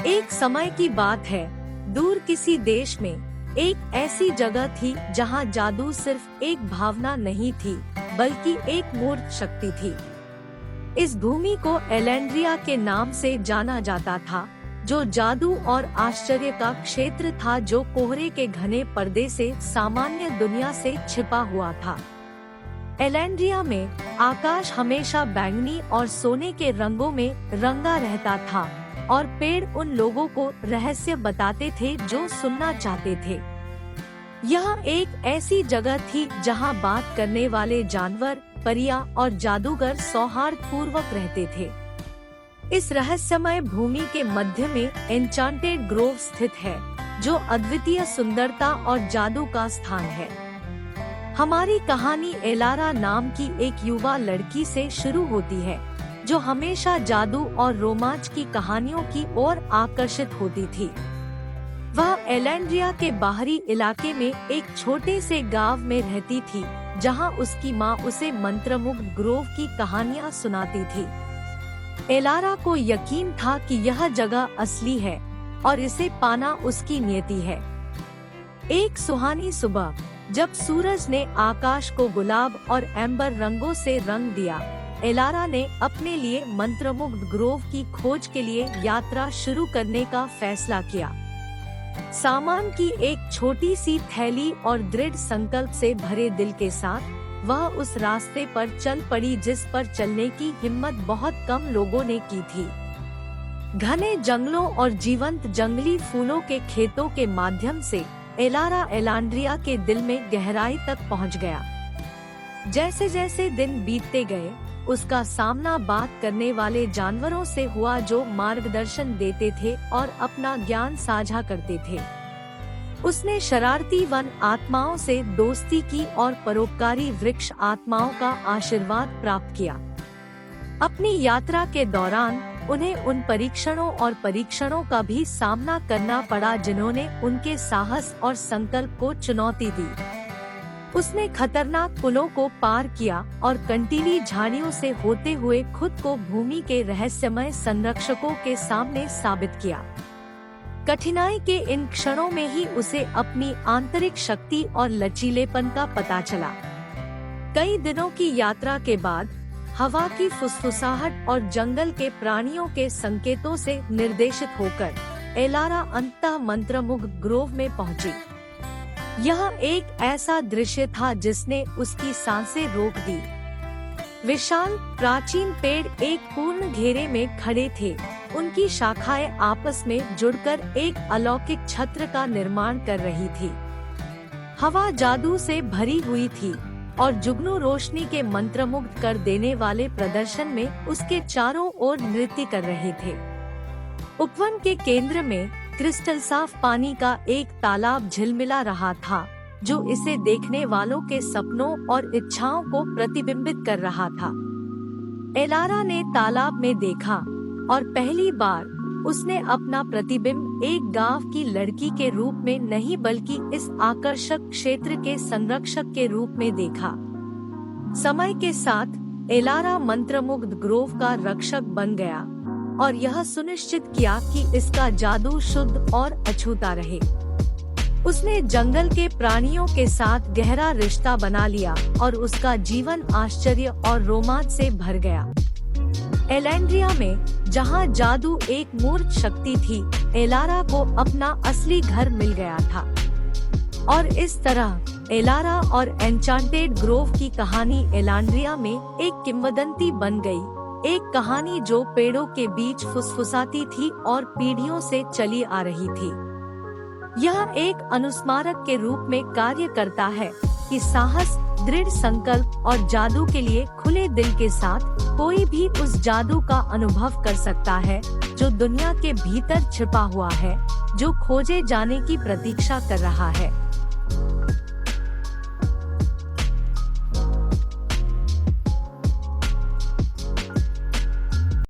एक समय की बात है, दूर किसी देश में एक ऐसी जगह थी जहां जादू सिर्फ एक भावना नहीं थी, बल्कि एक मूर्त शक्ति थी। इस भूमि को एलेंड्रिया के नाम से जाना जाता था, जो जादू और आश्चर्य का क्षेत्र था, जो कोहरे के घने पर्दे से सामान्य दुनिया से छिपा हुआ था। एलेंड्रिया में आकाश हमेशा बैंगनी और सोने के रंगों में रंगा रहता था, और पेड़ उन लोगों को रहस्य बताते थे जो सुनना चाहते थे। यह एक ऐसी जगह थी जहां बात करने वाले जानवर, परियां और जादूगर सौहार्दपूर्वक रहते थे। इस रहस्यमय भूमि के मध्य में एन्चांटेड ग्रोव स्थित है, जो अद्वितीय सुंदरता और जादू का स्थान है। हमारी कहानी एलारा नाम की एक युवा लड़की से शुरू होती है, जो हमेशा जादू और रोमांच की कहानियों की ओर आकर्षित होती थी। वह एलेंड्रिया के बाहरी इलाके में एक छोटे से गांव में रहती थी, जहां उसकी मां उसे मंत्रमुग्ध ग्रोव की कहानियां सुनाती थी। एलारा को यकीन था कि यह जगह असली है और इसे पाना उसकी नियति है। एक सुहानी सुबह, जब सूरज ने आकाश को गुलाब और एम्बर रंगों से रंग दिया, एलारा ने अपने लिए मंत्रमुग्ध ग्रोव की खोज के लिए यात्रा शुरू करने का फैसला किया। सामान की एक छोटी सी थैली और दृढ़ संकल्प से भरे दिल के साथ वह उस रास्ते पर चल पड़ी जिस पर चलने की हिम्मत बहुत कम लोगों ने की थी। घने जंगलों और जीवंत जंगली फूलों के खेतों के माध्यम से एलारा एलेंड्रिया के दिल में गहराई तक पहुंच गया। जैसे जैसे दिन बीतते गए, उसका सामना बात करने वाले जानवरों से हुआ, जो मार्गदर्शन देते थे और अपना ज्ञान साझा करते थे। उसने शरारती वन आत्माओं से दोस्ती की और परोपकारी वृक्ष आत्माओं का आशीर्वाद प्राप्त किया। अपनी यात्रा के दौरान उन्हें उन परीक्षणों का भी सामना करना पड़ा जिन्होंने उनके साहस और संकल्प को चुनौती दी। उसने खतरनाक पुलों को पार किया और कंटीली झाड़ियों से होते हुए खुद को भूमि के रहस्यमय संरक्षकों के सामने साबित किया। कठिनाई के इन क्षणों में ही उसे अपनी आंतरिक शक्ति और लचीलेपन का पता चला। कई दिनों की यात्रा के बाद हवा की फुसफुसाहट और जंगल के प्राणियों के संकेतों से निर्देशित होकर एलारा अंततः मंत्रमुग्ध ग्रोव में पहुंची। यह एक ऐसा दृश्य था जिसने उसकी सांसें रोक दी। विशाल प्राचीन पेड़ एक पूर्ण घेरे में खड़े थे, उनकी शाखाएं आपस में जुड़कर एक अलौकिक छत्र का निर्माण कर रही थी। हवा जादू से भरी हुई थी और जुगनू रोशनी के मंत्रमुग्ध कर देने वाले प्रदर्शन में उसके चारों ओर नृत्य कर रहे थे। उपवन के केंद्र में क्रिस्टल साफ पानी का एक तालाब झिलमिला रहा था, जो इसे देखने वालों के सपनों और इच्छाओं को प्रतिबिंबित कर रहा था। एलारा ने तालाब में देखा और पहली बार उसने अपना प्रतिबिंब एक गांव की लड़की के रूप में नहीं, बल्कि इस आकर्षक क्षेत्र के संरक्षक के रूप में देखा। समय के साथ एलारा मंत्रमुग्ध ग्रोव का रक्षक बन गया और यह सुनिश्चित किया कि इसका जादू शुद्ध और अछूता रहे। उसने जंगल के प्राणियों के साथ गहरा रिश्ता बना लिया और उसका जीवन आश्चर्य और रोमांच से भर गया। एलेंड्रिया में, जहां जादू एक मूर्त शक्ति थी, एलारा को अपना असली घर मिल गया था। और इस तरह एलारा और एन्चांटेड ग्रोव की कहानी एलेंड्रिया में एक किंवदंती बन गई, एक कहानी जो पेड़ों के बीच फुसफुसाती थी और पीढ़ियों से चली आ रही थी। यह एक अनुस्मारक के रूप में कार्य करता है कि साहस, दृढ़ संकल्प और जादू के लिए खुले दिल के साथ कोई भी उस जादू का अनुभव कर सकता है जो दुनिया के भीतर छिपा हुआ है, जो खोजे जाने की प्रतीक्षा कर रहा है।